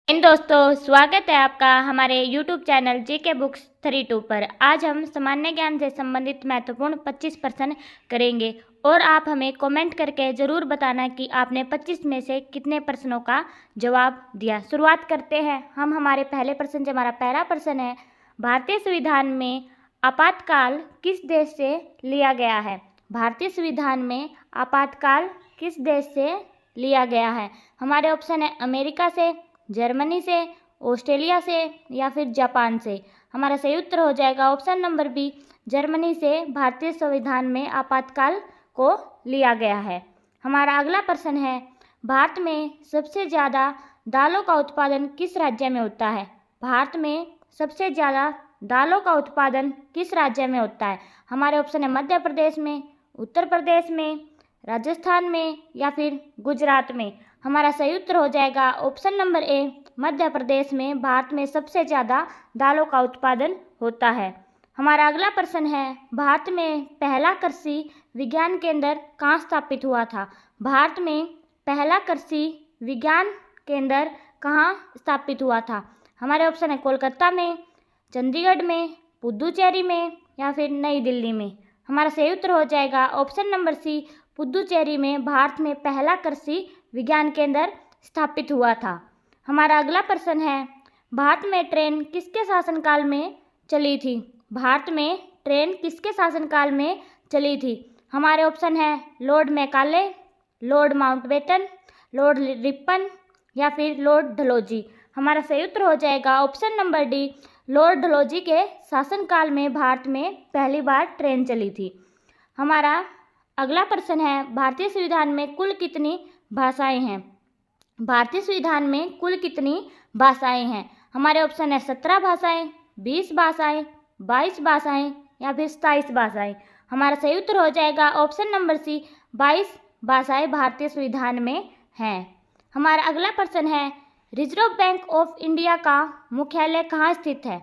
दोस्तों, स्वागत है आपका हमारे YouTube चैनल जीके बुक्स 32 पर। आज हम सामान्य ज्ञान से संबंधित महत्वपूर्ण 25 प्रश्न करेंगे और आप हमें कमेंट करके ज़रूर बताना कि आपने 25 में से कितने प्रश्नों का जवाब दिया। शुरुआत करते हैं हम हमारे पहले प्रश्न से। हमारा पहला प्रश्न है, भारतीय संविधान में आपातकाल किस देश से लिया गया है? भारतीय संविधान में आपातकाल किस देश से लिया गया है? हमारे ऑप्शन है अमेरिका से, जर्मनी से, ऑस्ट्रेलिया से या फिर जापान से। हमारा सही उत्तर हो जाएगा ऑप्शन नंबर बी, जर्मनी से भारतीय संविधान में आपातकाल को लिया गया है। हमारा अगला प्रश्न है, भारत में सबसे ज़्यादा दालों का उत्पादन किस राज्य में होता है? भारत में सबसे ज़्यादा दालों का उत्पादन किस राज्य में होता है? हमारे ऑप्शन है मध्य प्रदेश में, उत्तर प्रदेश में, राजस्थान में या फिर गुजरात में। हमारा सही उत्तर हो जाएगा option number A, Madhya Pradesh में भारत में सबसे ज़्यादा दालों का उत्पादन होता है। हमारा अगला प्रश्न है, भारत में पहला कृषि विज्ञान केंद्र कहाँ स्थापित हुआ था? भारत में पहला कृषि विज्ञान केंद्र कहाँ स्थापित हुआ था? हमारे ऑप्शन है कोलकाता में, चंडीगढ़ में, पुडुचेरी में या फिर नई दिल्ली में। हमारा सही उत्तर हो जाएगा ऑप्शन नंबर सी, पुडुचेरी में भारत में पहला कृषि विज्ञान केंद्र स्थापित हुआ था। हमारा अगला प्रश्न है, भारत में ट्रेन किसके शासनकाल में चली थी? भारत में ट्रेन किसके शासनकाल में चली थी? हमारे ऑप्शन है Lord Macaulay, Lord Mountbatten, Lord Ripon या फिर लॉर्ड डलहौजी। हमारा सही उत्तर हो जाएगा option number D, Lord Dalhousie के शासनकाल में भारत में पहली बार ट्रेन चली थी। हमारा अगला प्रश्न है, भारतीय संविधान में कुल कितनी भाषाएं हैं? भारतीय संविधान में कुल कितनी भाषाएं हैं? हमारे ऑप्शन है 17 भाषाएं, 20 भाषाएं, 22 भाषाएं या फिर 27 भाषाएं। हमारा सही उत्तर हो जाएगा ऑप्शन नंबर सी, 22 भाषाएं भारतीय संविधान में हैं। हमारा अगला प्रश्न है, रिजर्व बैंक ऑफ इंडिया का मुख्यालय कहाँ स्थित है?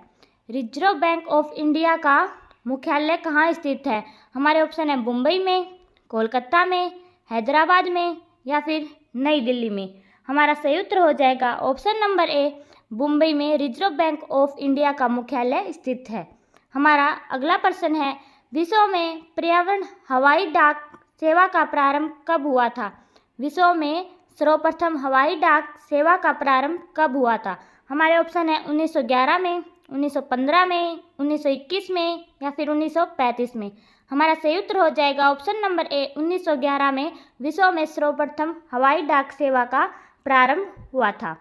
रिजर्व बैंक ऑफ इंडिया का मुख्यालय कहाँ स्थित है? हमारे ऑप्शन है मुंबई में, कोलकाता में, हैदराबाद में या फिर नई दिल्ली में। हमारा सही उत्तर हो जाएगा ऑप्शन नंबर ए, मुंबई में रिजर्व बैंक ऑफ इंडिया का मुख्यालय स्थित है। हमारा अगला प्रश्न है, विश्व में पर्यावरण हवाई डाक सेवा का प्रारंभ कब हुआ था? विश्व में सर्वप्रथम हवाई डाक सेवा का प्रारंभ कब हुआ था? हमारे ऑप्शन है 1911 में, 1915 में, 1921 में या फिर 1935 में। हमारा सही उत्तर हो जाएगा ऑप्शन नंबर ए, 1911 में विश्व में सर्वप्रथम हवाई डाक सेवा का प्रारंभ हुआ था।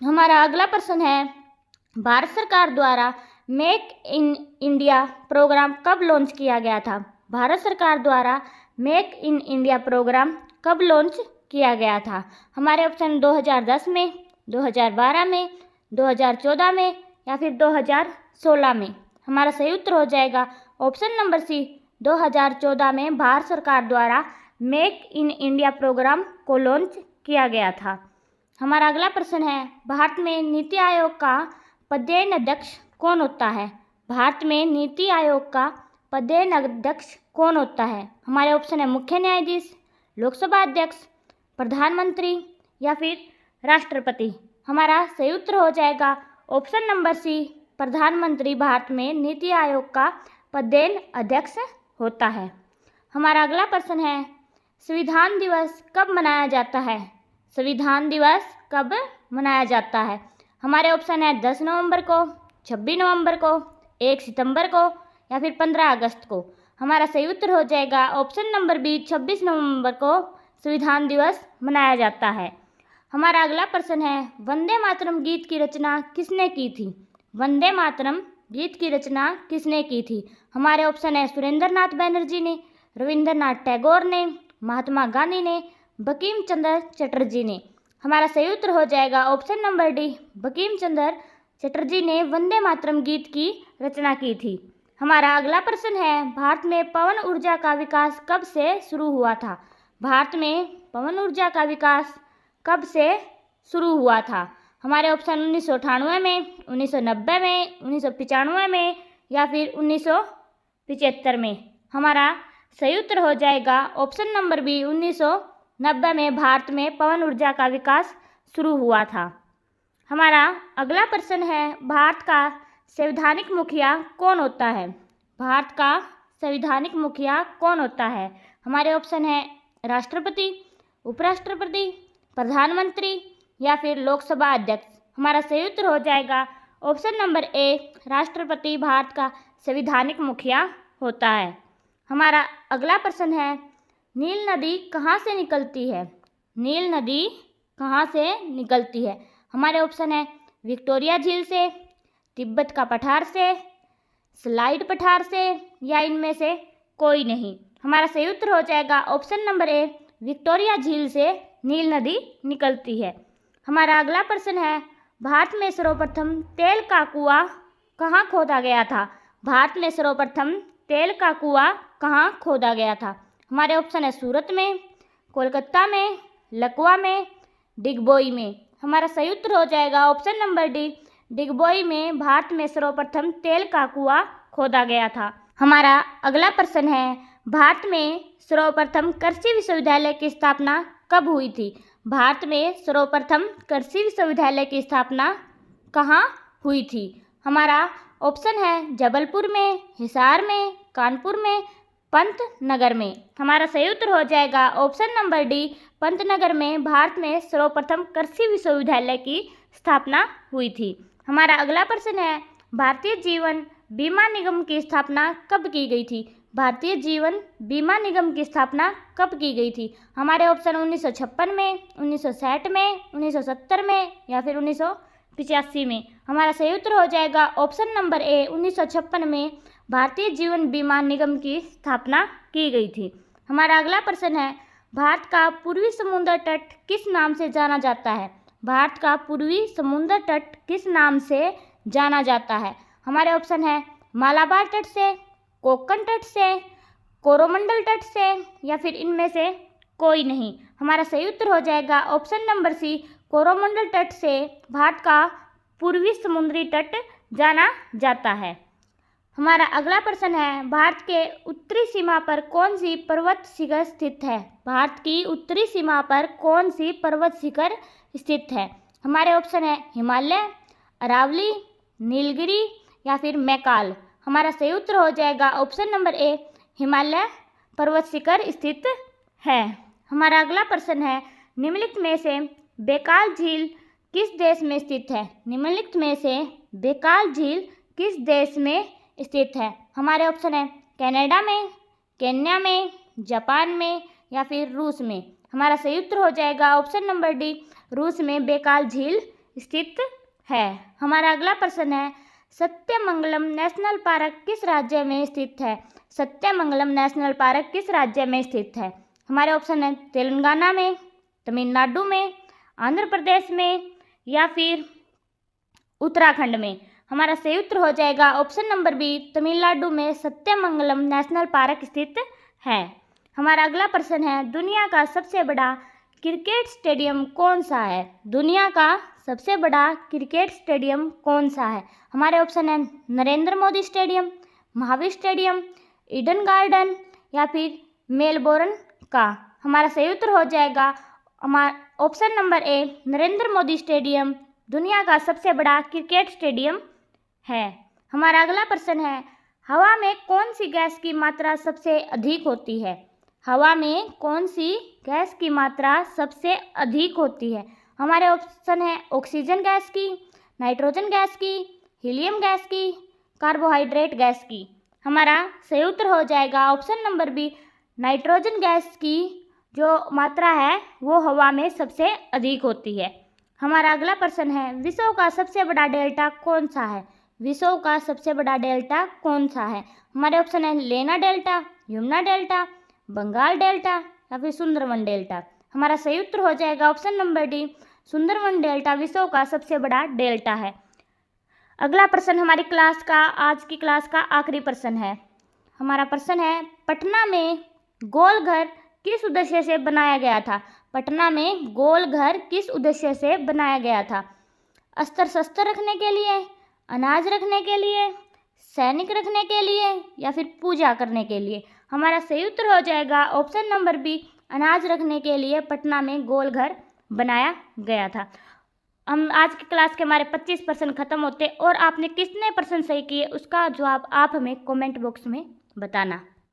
हमारा अगला प्रश्न है, भारत सरकार द्वारा मेक इन इंडिया प्रोग्राम कब लॉन्च किया गया था? भारत सरकार द्वारा मेक इन इंडिया प्रोग्राम कब लॉन्च किया गया था? हमारे ऑप्शन 2010 में, 2012 में, 2014 में या फिर 2016 में। हमारा सही उत्तर हो जाएगा ऑप्शन नंबर सी, 2014 में भारत सरकार द्वारा मेक इन इंडिया प्रोग्राम को लॉन्च किया गया था। हमारा अगला प्रश्न है, भारत में नीति आयोग का पदेन अध्यक्ष कौन होता है? भारत में नीति आयोग का पदेन अध्यक्ष कौन होता है? हमारे ऑप्शन है मुख्य न्यायाधीश, लोकसभा अध्यक्ष, प्रधानमंत्री या फिर राष्ट्रपति। हमारा सही उत्तर हो जाएगा ऑप्शन नंबर सी, प्रधानमंत्री भारत में नीति आयोग का पदेन अध्यक्ष होता है। हमारा अगला प्रश्न है, संविधान दिवस कब मनाया जाता है? संविधान दिवस कब मनाया जाता है? हमारे ऑप्शन है 10 नवंबर को, 26 नवंबर को, 1 सितंबर को या फिर 15 अगस्त को। हमारा सही उत्तर हो जाएगा ऑप्शन नंबर बी, 26 नवंबर को संविधान दिवस मनाया जाता है। हमारा अगला प्रश्न है, वंदे मातरम गीत की रचना किसने की थी? वंदे मातरम गीत की रचना किसने की थी? हमारे ऑप्शन है सुरेंद्रनाथ बैनर्जी ने, रविंद्रनाथ टैगोर ने, महात्मा गांधी ने, बंकिम चंद्र चटर्जी ने। हमारा सही उत्तर हो जाएगा option number D, Bankim Chandra Chatterjee ने वंदे मातरम गीत की रचना की थी। हमारा अगला प्रश्न है, भारत में पवन ऊर्जा का विकास कब से शुरू हुआ था? भारत में पवन ऊर्जा का विकास कब से शुरू हुआ था? हमारे ऑप्शन 1998 में, 1990 में, 1995 में या फिर 1975 में। हमारा सही उत्तर हो जाएगा ऑप्शन नंबर बी, 1990 में भारत में पवन ऊर्जा का विकास शुरू हुआ था। हमारा अगला प्रश्न है, भारत का संवैधानिक मुखिया कौन होता है? भारत का संवैधानिक मुखिया कौन होता है? हमारे ऑप्शन है राष्ट्रपति, उपराष्ट्रपति, प्रधानमंत्री या फिर लोकसभा अध्यक्ष। हमारा सही उत्तर हो जाएगा ऑप्शन नंबर ए, राष्ट्रपति भारत का संवैधानिक मुखिया होता है। हमारा अगला प्रश्न है, नील नदी कहाँ से निकलती है? नील नदी कहाँ से निकलती है? हमारे ऑप्शन है विक्टोरिया झील से, तिब्बत का पठार से, स्लाइड पठार से या इनमें से कोई नहीं। हमारा सही उत्तर हो जाएगा ऑप्शन नंबर ए, विक्टोरिया झील से नील नदी निकलती है। हमारा अगला प्रश्न है, भारत में सर्वप्रथम तेल का कुआं कहाँ खोदा गया था? भारत में सर्वप्रथम तेल का कुआं कहाँ खोदा गया था? हमारे ऑप्शन है सूरत में, कोलकाता में, लकवा में, डिगबोई में। हमारा सही उत्तर हो जाएगा ऑप्शन नंबर डी, डिगबोई में भारत में सर्वप्रथम तेल का कुआं खोदा गया था। हमारा अगला प्रश्न है, भारत में सर्वप्रथम कृषि विश्वविद्यालय की स्थापना कब हुई थी? भारत में सर्वप्रथम कृषि विश्वविद्यालय की स्थापना कहाँ हुई थी? हमारा ऑप्शन है जबलपुर में, हिसार में, कानपुर में, पंतनगर में। हमारा सही उत्तर हो जाएगा ऑप्शन नंबर डी, पंतनगर में भारत में सर्वप्रथम कृषि विश्वविद्यालय की स्थापना हुई थी। हमारा अगला प्रश्न है, भारतीय जीवन बीमा निगम की स्थापना कब की गई थी? भारतीय जीवन बीमा निगम की स्थापना कब की गई थी? हमारे ऑप्शन 1956 में, 1960 में, 1970 में या फिर 1985 में। हमारा सही उत्तर हो जाएगा ऑप्शन नंबर ए, 1956 में भारतीय जीवन बीमा निगम की स्थापना की गई थी। हमारा अगला प्रश्न है, भारत का पूर्वी समुद्र तट किस नाम से जाना जाता है? भारत का पूर्वी समुद्र तट किस नाम से जाना जाता है? हमारे ऑप्शन है मालाबार तट से, कोंकण तट से, कोरोमंडल तट से या फिर इनमें से कोई नहीं। हमारा सही उत्तर हो जाएगा ऑप्शन नंबर सी, कोरोमंडल तट से भारत का पूर्वी समुद्री तट जाना जाता है। हमारा अगला प्रश्न है, भारत के उत्तरी सीमा पर कौन सी पर्वत शिखर स्थित है? भारत की उत्तरी सीमा पर कौन सी पर्वत शिखर स्थित है? हमारे ऑप्शन है हिमालय, अरावली, नीलगिरी या फिर मैकाल। हमारा सही उत्तर हो जाएगा ऑप्शन नंबर ए, हिमालय पर्वत शिखर स्थित है। हमारा अगला प्रश्न है, निम्नलिखित में से बैकाल झील किस देश में स्थित है? निम्नलिखित में से बैकाल झील किस देश में स्थित है? हमारे ऑप्शन है कनाडा में, केन्या में, जापान में या फिर रूस में। हमारा सही उत्तर हो जाएगा ऑप्शन नंबर डी, रूस में बैकाल झील स्थित है। हमारा अगला प्रश्न है, सत्यमंगलम नेशनल पार्क किस राज्य में स्थित है? सत्यमंगलम नेशनल पार्क किस राज्य में स्थित है? हमारे ऑप्शन है तेलंगाना में, तमिलनाडु में, आंध्र प्रदेश में या फिर उत्तराखंड में। हमारा सही उत्तर हो जाएगा ऑप्शन नंबर बी, तमिलनाडु में सत्यमंगलम नेशनल पार्क स्थित है। हमारा अगला प्रश्न है, दुनिया का सबसे बड़ा क्रिकेट स्टेडियम कौन सा है? दुनिया का सबसे बड़ा क्रिकेट स्टेडियम कौन सा है? हमारे ऑप्शन है Narendra Modi stadium, Mahavir stadium, Eden garden या फिर मेलबोर्न का। हमारा सही उत्तर हो जाएगा हमारा option number A, Narendra Modi stadium दुनिया का सबसे बड़ा क्रिकेट स्टेडियम है। हमारा अगला प्रश्न है, हवा में कौन सी गैस की मात्रा सबसे अधिक होती है? हवा में कौन सी गैस की मात्रा सबसे अधिक होती है? हमारे ऑप्शन है ऑक्सीजन गैस की, नाइट्रोजन गैस की, हीलियम गैस की, कार्बोहाइड्रेट गैस की। हमारा सही उत्तर हो जाएगा option number B, nitrogen gas की जो मात्रा है वो हवा में सबसे अधिक होती है। हमारा अगला प्रश्न है, विश्व का सबसे बड़ा डेल्टा कौन सा है? विश्व का सबसे बड़ा डेल्टा कौन सा है? हमारे ऑप्शन है Lena delta, Yamuna delta, Bengal delta या फिर सुंदरवन डेल्टा। हमारा सही उत्तर हो जाएगा option number D, Sundarban delta विश्व का सबसे बड़ा डेल्टा है। अगला प्रश्न हमारी क्लास का, आज की क्लास का आखिरी प्रश्न है। हमारा प्रश्न है, पटना में गोल घर किस उद्देश्य से बनाया गया था? पटना में गोल घर किस उद्देश्य से बनाया गया था? अस्त्र शस्त्र रखने के लिए, अनाज रखने के लिए, सैनिक रखने के लिए या फिर पूजा करने के लिए। हमारा सही उत्तर हो जाएगा ऑप्शन नंबर बी, अनाज रखने के लिए पटना में गोल घर बनाया गया था। हम आज की क्लास के हमारे 25% ख़त्म होते और आपने कितने % सही किए उसका जवाब आप हमें कमेंट बॉक्स में बताना।